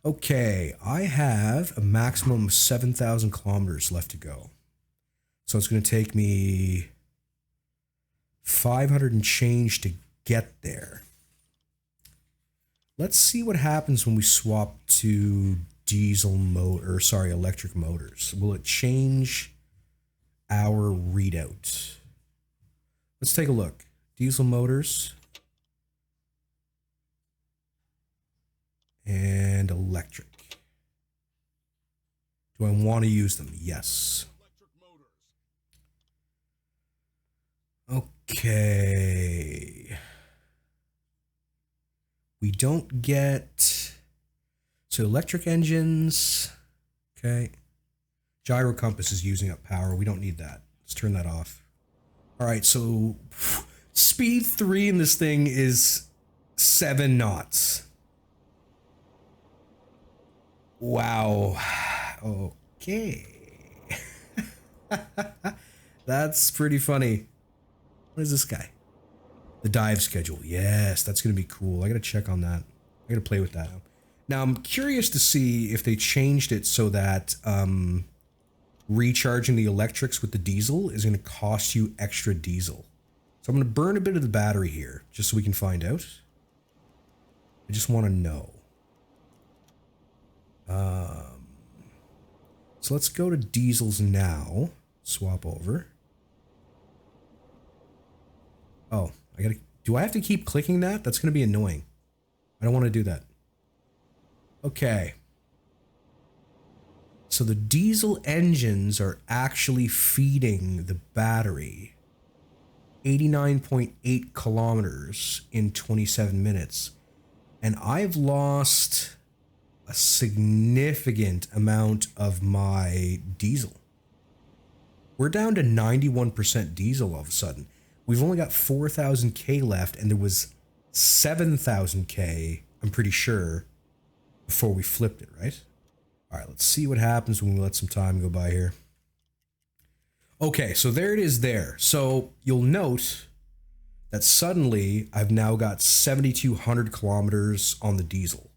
Okay, I have a maximum of 7,000 kilometers left to go. So it's going to take me 500 and change to get there. Let's see what happens when we swap to electric motors. Will it change our readout? Let's take a look. Diesel motors. And electric. Do I want to use them? Yes. Okay. We don't get... So electric engines. Okay. Gyro compass is using up power. We don't need that. Let's turn that off. All right, so speed 3 in this thing is 7 knots. Wow. Okay. That's pretty funny. What is this guy? The dive schedule. Yes, that's going to be cool. I got to check on that. I got to play with that. Now, I'm curious to see if they changed it so that recharging the electrics with the diesel is going to cost you extra diesel. So I'm going to burn a bit of the battery here just so we can find out. I just want to know. So let's go to diesels now. Swap over. Oh, do I have to keep clicking that? That's going to be annoying. I don't want to do that. Okay. So the diesel engines are actually feeding the battery 89.8 kilometers in 27 minutes. And I've lost a significant amount of my diesel. We're down to 91% diesel all of a sudden. We've only got 4,000K left, and there was 7,000K, I'm pretty sure, before we flipped it, right? All right, let's see what happens when we let some time go by here. Okay, so there it is there. So you'll note that suddenly I've now got 7,200 kilometers on the diesel.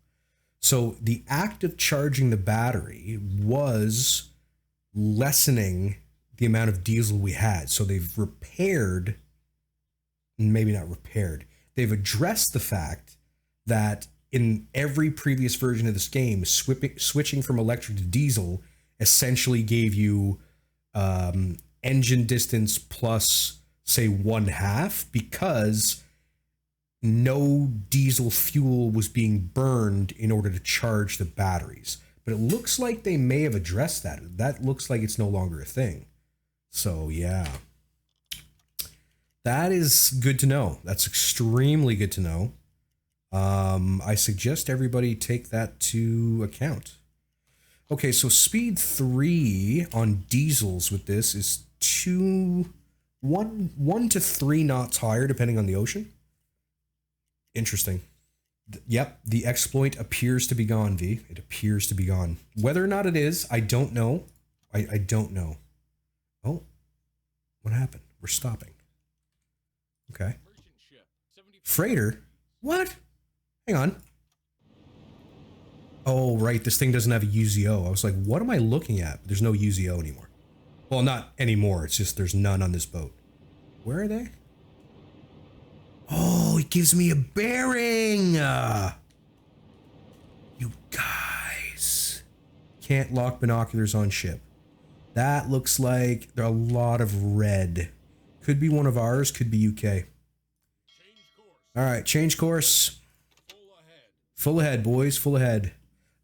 So the act of charging the battery was lessening the amount of diesel we had. So they've repaired, maybe not repaired, they've addressed the fact that in every previous version of this game, switching from electric to diesel essentially gave you engine distance plus, say, 1/2 because no diesel fuel was being burned in order to charge the batteries. But it looks like they may have addressed that. That looks like it's no longer a thing. So, yeah. That is good to know. That's extremely good to know. I suggest everybody take that to account. Okay, so speed 3 on diesels with this is 1 to 3 knots higher depending on the ocean. Interesting. Yep, the exploit appears to be gone, V. It appears to be gone. Whether or not it is, I don't know. I don't know. Oh, what happened? We're stopping. Okay. Freighter? What? Hang on. Oh, right. This thing doesn't have a UZO. I was like, what am I looking at? There's no UZO anymore. Well, not anymore. It's just there's none on this boat. Where are they? Oh, it gives me a bearing. You guys. Can't lock binoculars on ship. That looks like there are a lot of red. Could be one of ours, could be UK. All right, change course. Full ahead, boys, full ahead.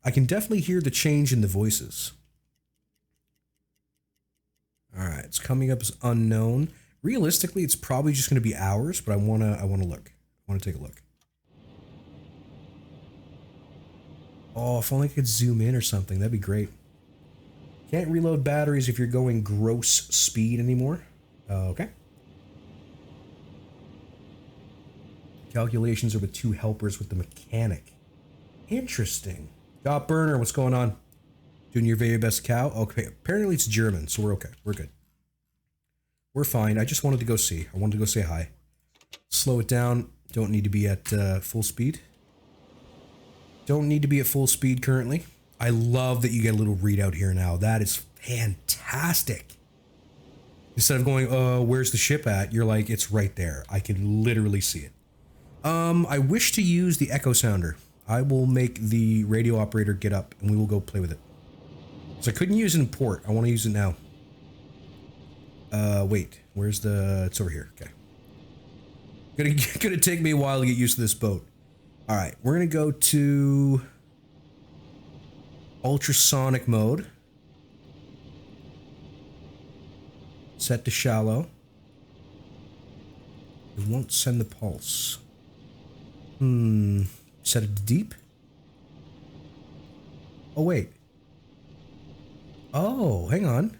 I can definitely hear the change in the voices. All right, it's coming up as unknown. Realistically, it's probably just going to be ours, but I want to look. I want to take a look. Oh, if only I could zoom in or something. That'd be great. Can't reload batteries if you're going gross speed anymore. Okay. Calculations are with 2 helpers with the mechanic. Interesting. Got burner, what's going on? Doing your very best, cow? Okay, apparently it's German, so we're okay. We're good. We're fine. I just wanted to go see. I wanted to go say hi. Slow it down. Don't need to be at full speed. Don't need to be at full speed currently. I love that you get a little readout here now. That is fantastic. Instead of going, where's the ship at? You're like, it's right there. I can literally see it. I wish to use the echo sounder. I will make the radio operator get up and we will go play with it. So I couldn't use it in port. I want to use it now. Wait, where's the, it's over here. Okay. Gonna take me a while to get used to this boat. All right, we're gonna go to ultrasonic mode. Set to shallow. It won't send the pulse. Set it to deep. Oh, wait. Oh, hang on.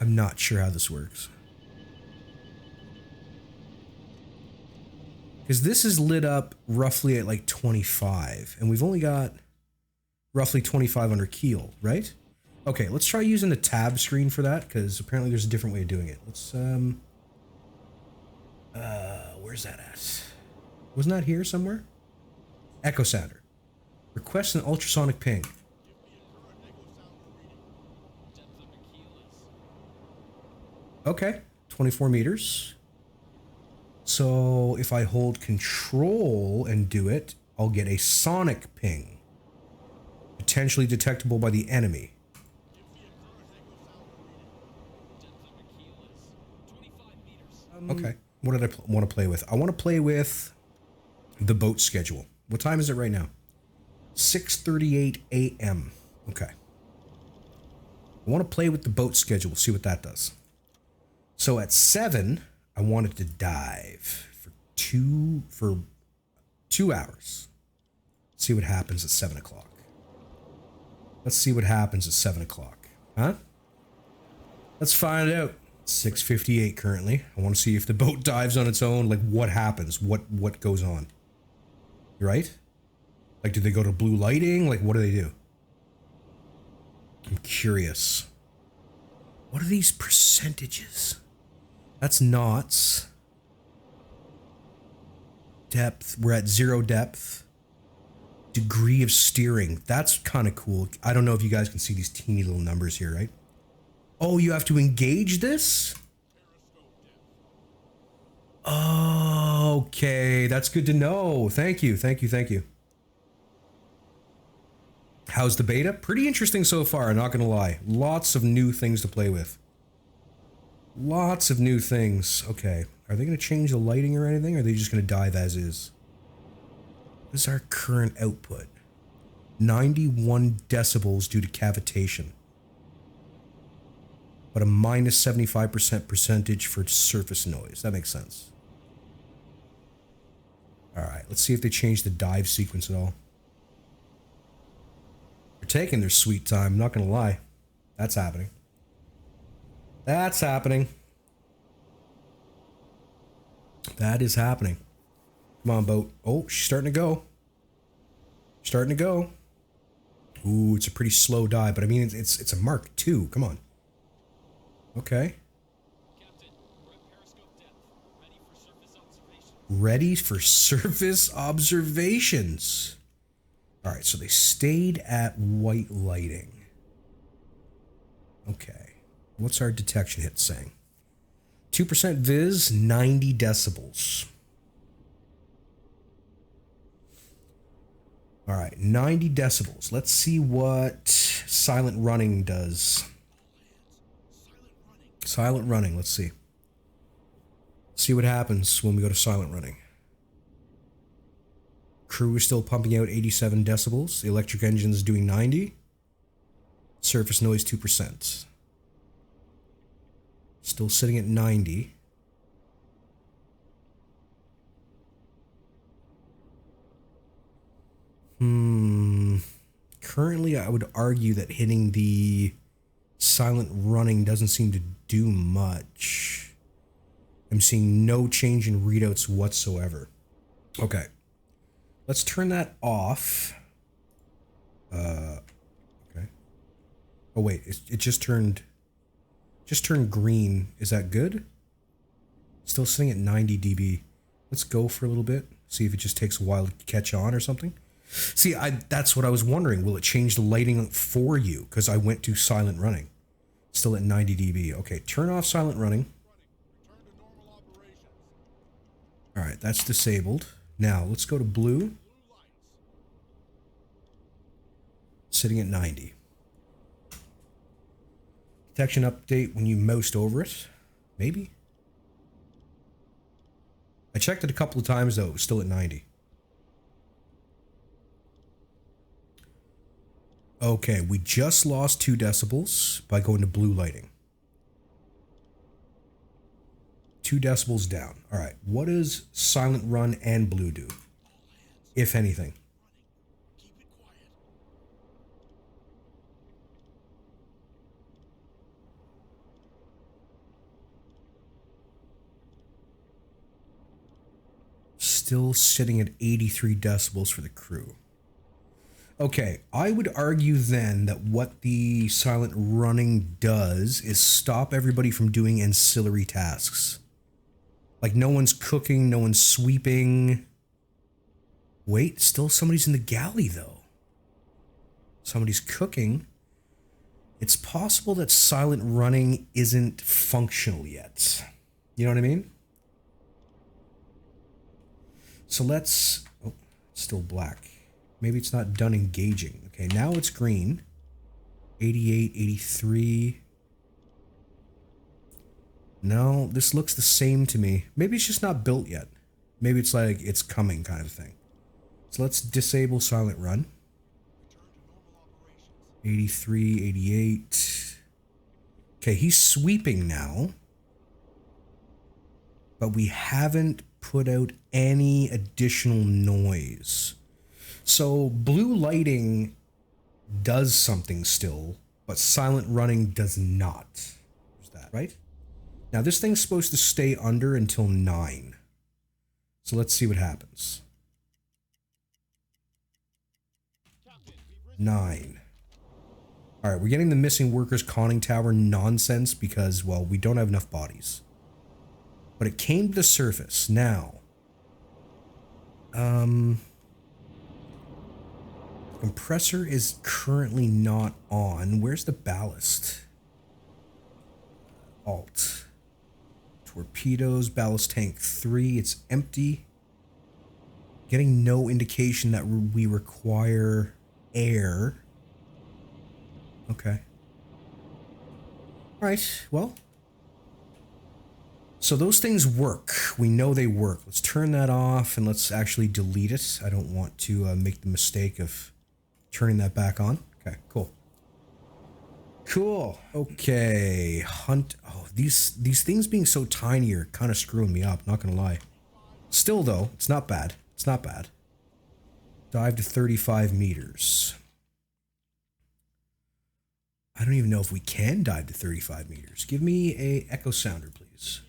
I'm not sure how this works. Because this is lit up roughly at like 25, and we've only got roughly 25 under keel, right? Okay, let's try using the tab screen for that, because apparently there's a different way of doing it. Let's, where's that at? Wasn't that here somewhere? Echo sounder. Request an ultrasonic ping. Okay, 24 meters. So if I hold control and do it, I'll get a sonic ping. Potentially detectable by the enemy. Okay, what did I want to play with? I want to play with the boat schedule. What time is it right now? 6:38 a.m. Okay. I want to play with the boat schedule, see what that does. So at 7, I want it to dive for two hours. See what happens at 7 o'clock. Let's see what happens at 7 o'clock. Huh? Let's find out. 6:58 currently. I want to see if the boat dives on its own. Like, what happens? What goes on? You right? Like, do they go to blue lighting? Like, what do they do? I'm curious. What are these percentages? That's knots. Depth. We're at 0 depth. Degree of steering. That's kind of cool. I don't know if you guys can see these teeny little numbers here, right? Oh, you have to engage this? Okay, that's good to know. Thank you, thank you, thank you. How's the beta? Pretty interesting so far, I'm not gonna lie. Lots of new things to play with. Lots of new things. Okay, are they gonna change the lighting or anything, or are they just gonna dive as is? What is our current output? 91 decibels due to cavitation. But a minus 75% percentage for surface noise. That makes sense. Alright, let's see if they change the dive sequence at all. They're taking their sweet time, I'm not gonna lie. That's happening. That's happening. That is happening. Come on, boat. Oh, she's starting to go. Starting to go. Ooh, it's a pretty slow dive, but I mean, it's a Mark II. Come on. Okay. Captain, we're at periscope depth. Ready for surface observations. Alright, so they stayed at white lighting. Okay. What's our detection hit saying? 2% viz, 90 decibels. Alright, 90 decibels. Let's see what silent running does. Silent running, let's see. See what happens when we go to silent running. Crew is still pumping out 87 decibels. The electric engine is doing 90. Surface noise 2%. Still sitting at 90. Currently, I would argue that hitting the silent running doesn't seem to do much. I'm seeing no change in readouts whatsoever. Okay. Let's turn that off. Okay. Oh wait, it just turned green. Is that good? Still sitting at 90 dB. Let's go for a little bit. See if it just takes a while to catch on or something. See, that's what I was wondering. Will it change the lighting for you? Because I went to silent running. Still at 90 dB. Okay, turn off silent running. Alright, that's disabled. Now, let's go to blue. Sitting at 90. Detection update when you moused over it. Maybe. I checked it a couple of times though, it was still at 90. Okay, we just lost 2 decibels by going to blue lighting. 2 decibels down. Alright, what does silent run and blue do? If anything. Still sitting at 83 decibels for the crew. Okay, I would argue then that what the silent running does is stop everybody from doing ancillary tasks. Like no one's cooking, no one's sweeping. Wait, still somebody's in the galley though. Somebody's cooking. It's possible that silent running isn't functional yet. You know what I mean? So let's... Oh, it's still black. Maybe it's not done engaging. Okay, now it's green. 88, 83. No, this looks the same to me. Maybe it's just not built yet. Maybe it's like it's coming kind of thing. So let's disable silent run. 83, 88. Okay, he's sweeping now. But we haven't put out any additional noise. So blue lighting does something still, but silent running does not. There's that, right? Now this thing's supposed to stay under until 9. So let's see what happens. 9. Alright, we're getting the missing workers conning tower nonsense because, well, we don't have enough bodies. But it came to the surface. Now, compressor is currently not on. Where's the ballast? Alt. Torpedoes, ballast tank 3. It's empty. Getting no indication that we require air. Okay. Alright, well. So those things work. We know they work. Let's turn that off and let's actually delete it. I don't want to make the mistake of turning that back on. Okay, cool. Cool. Okay. Hunt. Oh, these things being so tiny are kind of screwing me up, not gonna lie. Still though, it's not bad. It's not bad. Dive to 35 meters. I don't even know if we can dive to 35 meters. Give me a echo sounder, please.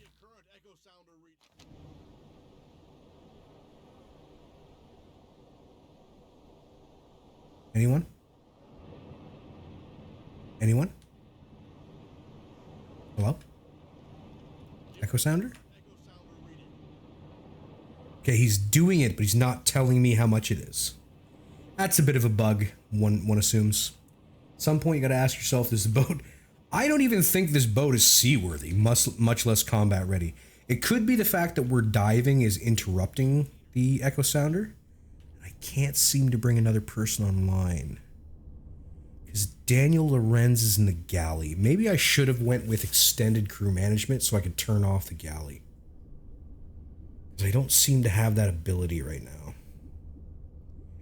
Anyone? Anyone? Hello? Echo sounder? Okay, he's doing it, but he's not telling me how much it is. That's a bit of a bug, one assumes. At some point, you gotta ask yourself, this boat... I don't even think this boat is seaworthy, much less combat ready. It could be the fact that we're diving is interrupting the echo sounder. I can't seem to bring another person online. Because Daniel Lorenz is in the galley. Maybe I should have went with extended crew management so I could turn off the galley. Because I don't seem to have that ability right now.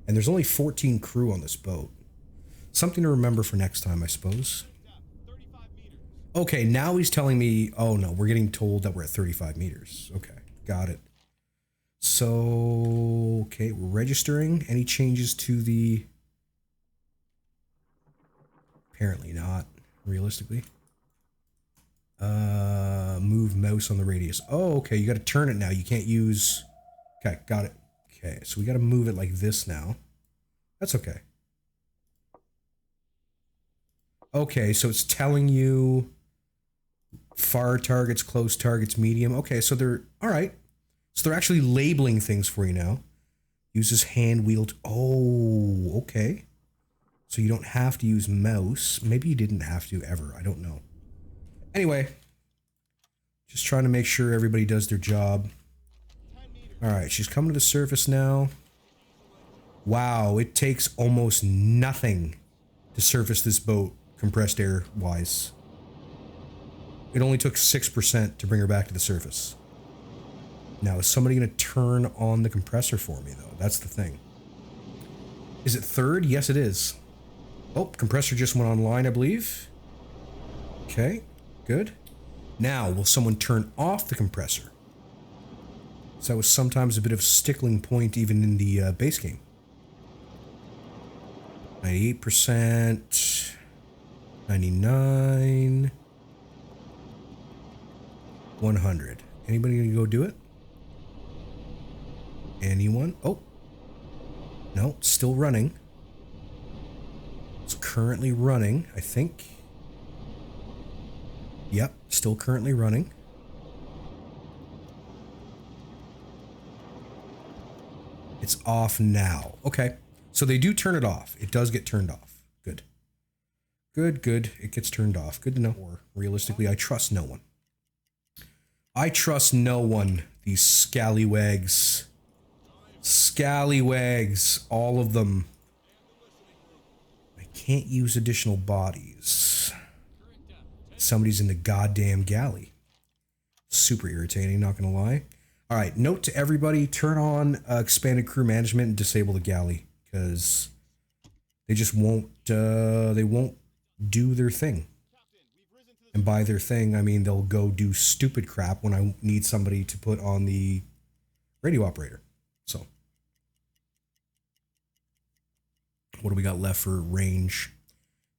And there's only 14 crew on this boat. Something to remember for next time, I suppose. Okay, now he's telling me, oh no, we're getting told that we're at 35 meters. Okay, got it. So, okay, we're registering. Any changes to the... Apparently not, realistically. Move mouse on the radius. Oh, okay, you gotta turn it now. You can't use... Okay, got it. Okay, so we got to move it like this now. That's okay. Okay, so it's telling you far targets, close targets, medium. Okay, so they're, all right. So they're actually labeling things for you now. Uses hand wheeled. Oh, okay. So you don't have to use mouse. Maybe you didn't have to ever. I don't know. Anyway, just trying to make sure everybody does their job. All right, she's coming to the surface now. Wow, it takes almost nothing to surface this boat, compressed air wise. It only took 6% to bring her back to the surface. Now, is somebody going to turn on the compressor for me, though? That's the thing. Is it third? Yes, it is. Oh, compressor just went online, I believe. Okay, good. Now, will someone turn off the compressor? So that was sometimes a bit of a stickling point even in the base game. 98%. 99. 100. Anybody gonna go do it? Anyone? Oh. No, still running. It's currently running, I think. Yep, still currently running. It's off now. Okay, so they do turn it off. It does get turned off. Good. Good, good. It gets turned off. Good to know. Or realistically, I trust no one. I trust no one. These scallywags. Scallywags. All of them. I can't use additional bodies. Somebody's in the goddamn galley. Super irritating, not gonna lie. All right, note to everybody, turn on expanded crew management and disable the galley, because they just won't, they won't do their thing. And by their thing, I mean they'll go do stupid crap when I need somebody to put on the radio operator. So, what do we got left for range?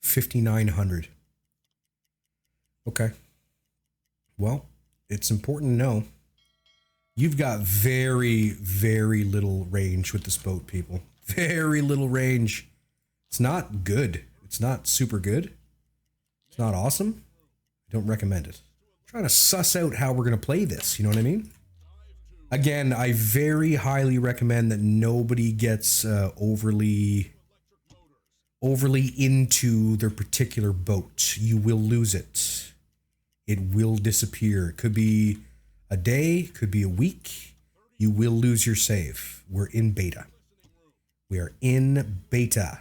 5,900. Okay. Well, it's important to know. You've got very, very little range with this boat, people. Very little range. It's not good. It's not super good. It's not awesome. I don't recommend it. I'm trying to suss out how we're going to play this. You know what I mean? Again, I very highly recommend that nobody gets overly into their particular boat. You will lose it. It will disappear. It could be a day, could be a week. You will lose your save. We're in beta. We are in beta.